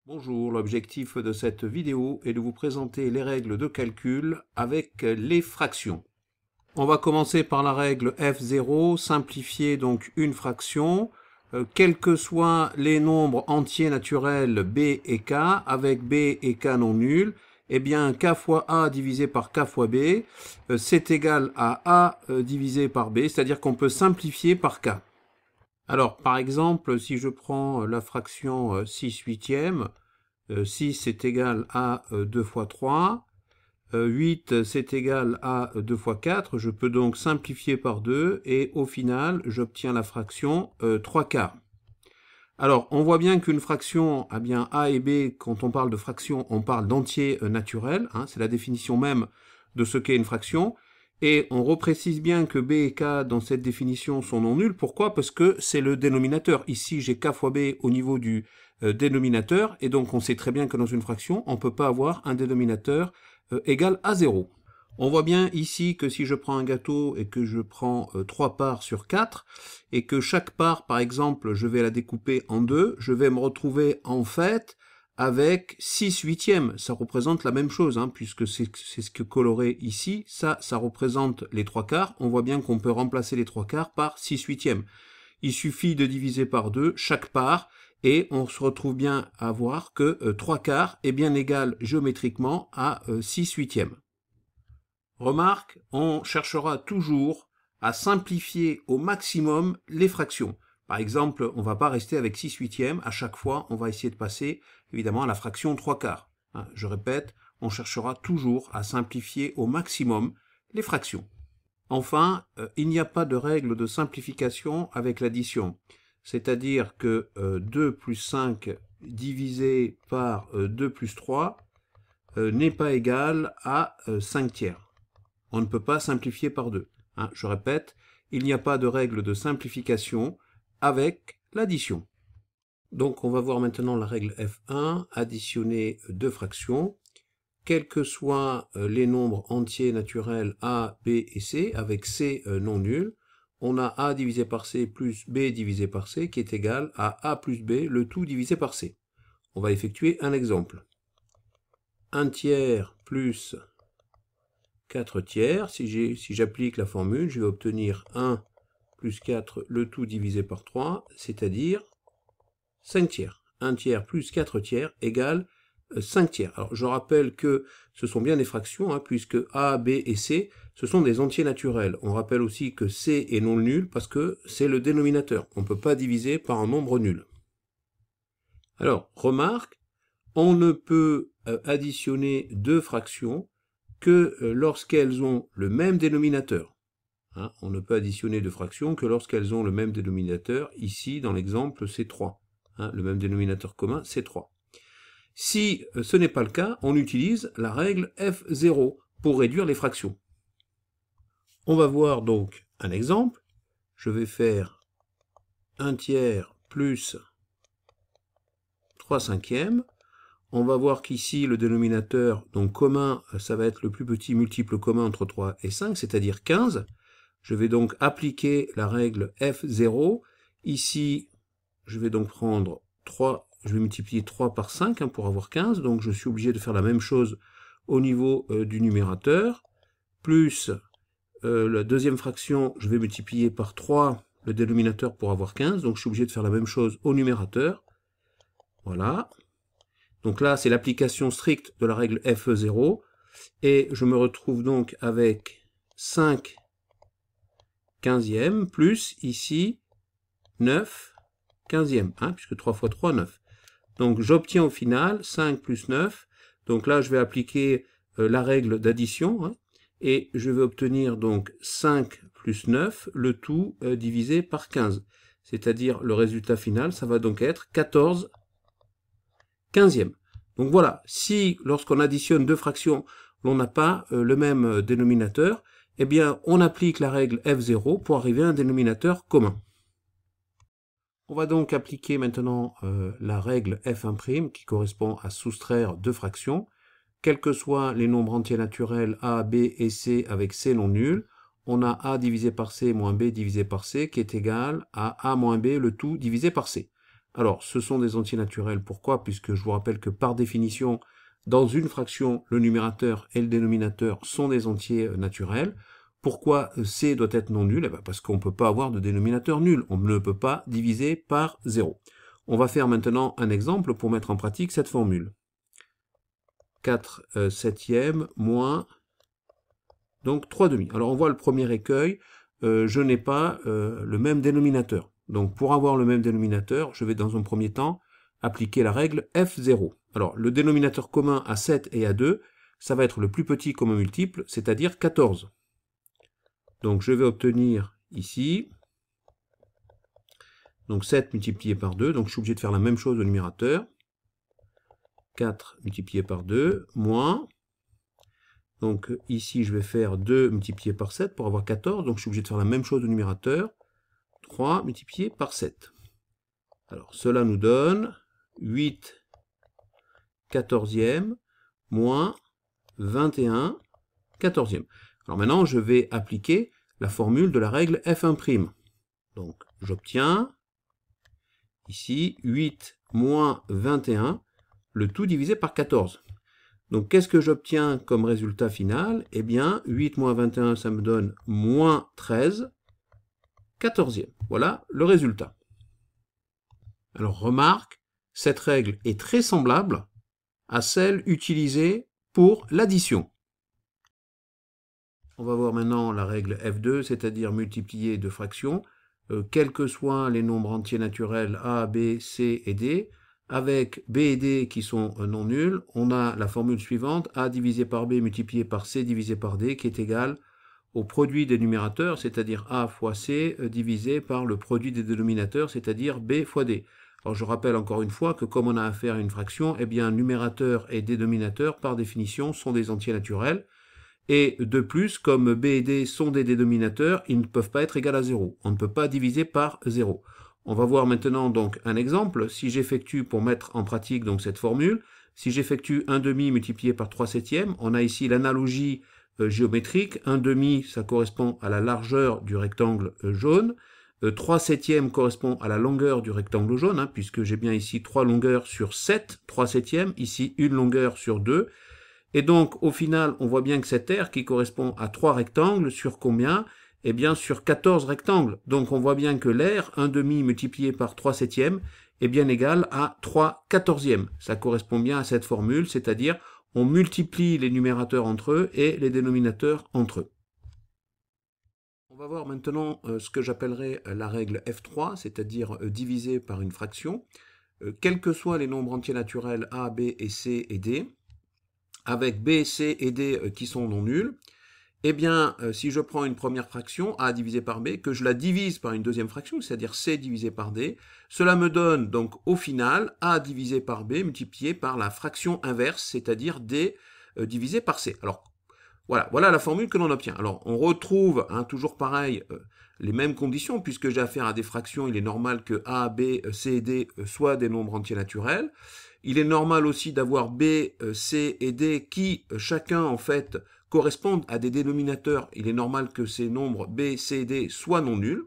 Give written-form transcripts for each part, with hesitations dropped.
Bonjour, l'objectif de cette vidéo est de vous présenter les règles de calcul avec les fractions. On va commencer par la règle F0, simplifier donc une fraction, quels que soient les nombres entiers naturels B et K, avec B et K non nuls, eh bien K fois A divisé par K fois B, c'est égal à A divisé par B, c'est-à-dire qu'on peut simplifier par K. Alors, par exemple, si je prends la fraction 6 huitièmes, 6 est égal à 2 fois 3, 8 c'est égal à 2 fois 4, je peux donc simplifier par 2 et au final j'obtiens la fraction 3 quarts. Alors on voit bien qu'une fraction, eh bien A et B, quand on parle de fraction, on parle d'entiers naturels, hein, c'est la définition même de ce qu'est une fraction, et on reprécise bien que B et K dans cette définition sont non nuls. Pourquoi? Parce que c'est le dénominateur. Ici j'ai K fois B au niveau du dénominateur, et donc on sait très bien que dans une fraction, on ne peut pas avoir un dénominateur égal à 0. On voit bien ici que si je prends un gâteau et que je prends 3 parts sur 4, et que chaque part, par exemple, je vais la découper en 2, je vais me retrouver en fait avec 6 huitièmes. Ça représente la même chose, hein, puisque c'est ce que coloré ici. Ça représente les 3 quarts. On voit bien qu'on peut remplacer les 3 quarts par 6 huitièmes. Il suffit de diviser par 2 chaque part, et on se retrouve bien à voir que 3 quarts est bien égal géométriquement à 6 huitièmes. Remarque, on cherchera toujours à simplifier au maximum les fractions. Par exemple, on ne va pas rester avec 6 huitièmes. À chaque fois, on va essayer de passer évidemment à la fraction 3 quarts. Je répète, on cherchera toujours à simplifier au maximum les fractions. Enfin, il n'y a pas de règle de simplification avec l'addition. C'est-à-dire que 2 plus 5 divisé par 2 plus 3 n'est pas égal à 5 tiers. On ne peut pas simplifier par 2. Je répète, il n'y a pas de règle de simplification avec l'addition. Donc on va voir maintenant la règle F1, additionner deux fractions, quels que soient les nombres entiers naturels A, B et C, avec C non nul. On a A divisé par C plus B divisé par C qui est égal à A plus B, le tout divisé par C. On va effectuer un exemple. 1 tiers plus 4 tiers, si j'applique la formule, je vais obtenir 1 plus 4, le tout divisé par 3, c'est-à-dire 5 tiers. 1 tiers plus 4 tiers égale 5 tiers. Alors je rappelle que ce sont bien des fractions, puisque A, B et C, ce sont des entiers naturels. On rappelle aussi que C est non nul parce que c'est le dénominateur. On ne peut pas diviser par un nombre nul. Alors, remarque, on ne peut additionner deux fractions que lorsqu'elles ont le même dénominateur. On ne peut additionner deux fractions que lorsqu'elles ont le même dénominateur. Ici, dans l'exemple, c'est 3. Le même dénominateur commun, c'est 3. Si ce n'est pas le cas, on utilise la règle F0 pour réduire les fractions. On va voir donc un exemple. Je vais faire 1 tiers plus 3 cinquièmes. On va voir qu'ici, le dénominateur donc commun, ça va être le plus petit multiple commun entre 3 et 5, c'est-à-dire 15. Je vais donc appliquer la règle F0. Ici, je vais donc prendre 3, je vais multiplier 3 par 5 pour avoir 15. Donc je suis obligé de faire la même chose au niveau du numérateur. Plus la deuxième fraction, je vais multiplier par 3 le dénominateur pour avoir 15. Donc je suis obligé de faire la même chose au numérateur. Voilà. Donc là, c'est l'application stricte de la règle F0. Et je me retrouve donc avec 5 quinzièmes plus ici 9 quinzièmes, puisque 3 fois 3, 9. Donc j'obtiens au final 5 plus 9. Donc là, je vais appliquer la règle d'addition. Et je vais obtenir donc 5 plus 9, le tout divisé par 15. C'est-à-dire le résultat final, ça va donc être 14 quinzièmes. Donc voilà, si lorsqu'on additionne deux fractions, l'on n'a pas le même dénominateur, eh bien on applique la règle F0 pour arriver à un dénominateur commun. On va donc appliquer maintenant la règle F1' qui correspond à soustraire deux fractions. quels que soient les nombres entiers naturels a, b et c avec c non nul, on a a divisé par c moins b divisé par c qui est égal à a moins b le tout divisé par c. Alors, ce sont des entiers naturels. Pourquoi? Puisque je vous rappelle que par définition, dans une fraction, le numérateur et le dénominateur sont des entiers naturels. Pourquoi c doit être non nul? Parce qu'on ne peut pas avoir de dénominateur nul. On ne peut pas diviser par 0. On va faire maintenant un exemple pour mettre en pratique cette formule. 4 septièmes moins donc 3 demi. Alors on voit le premier écueil, je n'ai pas le même dénominateur. Donc pour avoir le même dénominateur, je vais dans un premier temps appliquer la règle F0. Alors le dénominateur commun à 7 et à 2, ça va être le plus petit commun multiple, c'est-à-dire 14. Donc je vais obtenir ici, donc 7 multiplié par 2, donc je suis obligé de faire la même chose au numérateur. 4 multiplié par 2, moins, donc ici je vais faire 2 multiplié par 7 pour avoir 14, donc je suis obligé de faire la même chose au numérateur. 3 multiplié par 7. Alors cela nous donne 8 quatorzièmes moins 21 quatorzièmes. Alors maintenant je vais appliquer la formule de la règle F1'. Donc j'obtiens ici 8 moins 21, le tout divisé par 14. Donc qu'est-ce que j'obtiens comme résultat final? Eh bien 8 moins 21 ça me donne moins 13 quatorzième. Voilà le résultat. Alors remarque, cette règle est très semblable à celle utilisée pour l'addition. On va voir maintenant la règle F2, c'est-à-dire multiplier deux fractions, quels que soient les nombres entiers naturels a, b, c et d, avec b et d qui sont non nuls, on a la formule suivante, a divisé par b multiplié par c divisé par d, qui est égal au produit des numérateurs, c'est-à-dire a fois c, divisé par le produit des dénominateurs, c'est-à-dire b fois d. Alors je rappelle encore une fois que comme on a affaire à une fraction, eh bien numérateur et dénominateur, par définition, sont des entiers naturels. Et de plus, comme b et d sont des dénominateurs, ils ne peuvent pas être égaux à 0. On ne peut pas diviser par 0. On va voir maintenant donc un exemple. Si j'effectue, pour mettre en pratique donc cette formule, si j'effectue 1 demi multiplié par 3 septièmes, on a ici l'analogie géométrique. 1 demi, ça correspond à la largeur du rectangle jaune. 3 septièmes correspond à la longueur du rectangle jaune, hein, puisque j'ai bien ici 3 longueurs sur 7, 3 septièmes, ici une longueur sur 2. Et donc, au final, on voit bien que cet R qui correspond à 3 rectangles, sur combien? Eh bien, sur 14 rectangles. Donc, on voit bien que l'R, 1 demi multiplié par 3 septièmes, est bien égal à 3 quatorzièmes. Ça correspond bien à cette formule, c'est-à-dire, on multiplie les numérateurs entre eux et les dénominateurs entre eux. On va voir maintenant ce que j'appellerai la règle F3, c'est-à-dire diviser par une fraction. Quels que soient les nombres entiers naturels A, B et C et D, avec B, C et D qui sont non nuls, eh bien, si je prends une première fraction, A divisé par B, que je la divise par une deuxième fraction, c'est-à-dire C divisé par D, cela me donne donc au final A divisé par B multiplié par la fraction inverse, c'est-à-dire D divisé par C. Alors, voilà la formule que l'on obtient. Alors, on retrouve, toujours pareil, les mêmes conditions, puisque j'ai affaire à des fractions, il est normal que A, B, C et D soient des nombres entiers naturels. Il est normal aussi d'avoir B, C et D qui, chacun en fait, correspondent à des dénominateurs. Il est normal que ces nombres B, C et D soient non nuls.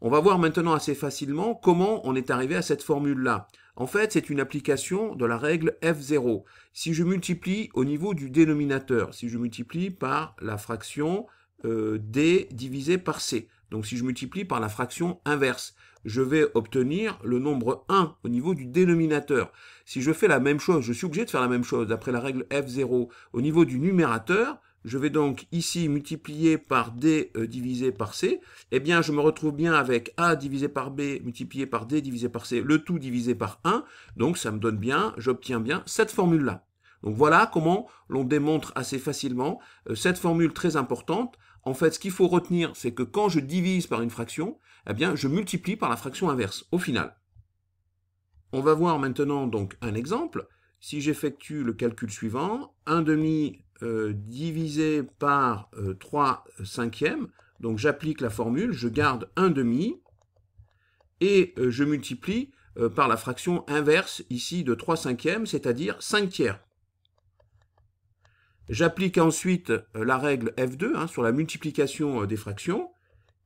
On va voir maintenant assez facilement comment on est arrivé à cette formule-là. En fait, c'est une application de la règle F0. Si je multiplie au niveau du dénominateur, si je multiplie par la fraction D divisé par C, donc si je multiplie par la fraction inverse, je vais obtenir le nombre 1 au niveau du dénominateur. Si je fais la même chose, je suis obligé de faire la même chose d'après la règle F0 au niveau du numérateur, je vais donc ici multiplier par D divisé par C, eh bien je me retrouve bien avec A divisé par B multiplié par D divisé par C, le tout divisé par 1, donc ça me donne bien, j'obtiens bien cette formule-là. Donc voilà comment l'on démontre assez facilement cette formule très importante. En fait, ce qu'il faut retenir, c'est que quand je divise par une fraction, eh bien je multiplie par la fraction inverse, au final. On va voir maintenant donc un exemple. Si j'effectue le calcul suivant, 1 demi divisé par 3 cinquièmes, donc j'applique la formule, je garde 1 demi, et je multiplie par la fraction inverse ici de 3 cinquièmes, c'est-à-dire 5 tiers. J'applique ensuite la règle F2 hein, sur la multiplication des fractions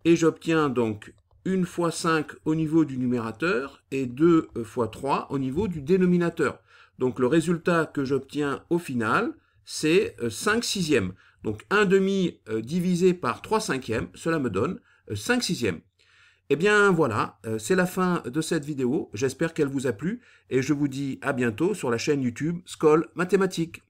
et j'obtiens donc 1 fois 5 au niveau du numérateur et 2 fois 3 au niveau du dénominateur. Donc le résultat que j'obtiens au final, c'est 5 sixièmes. Donc 1 demi divisé par 3 cinquièmes, cela me donne 5 sixièmes. Eh bien voilà, c'est la fin de cette vidéo. J'espère qu'elle vous a plu et je vous dis à bientôt sur la chaîne YouTube Skol Mathématiques.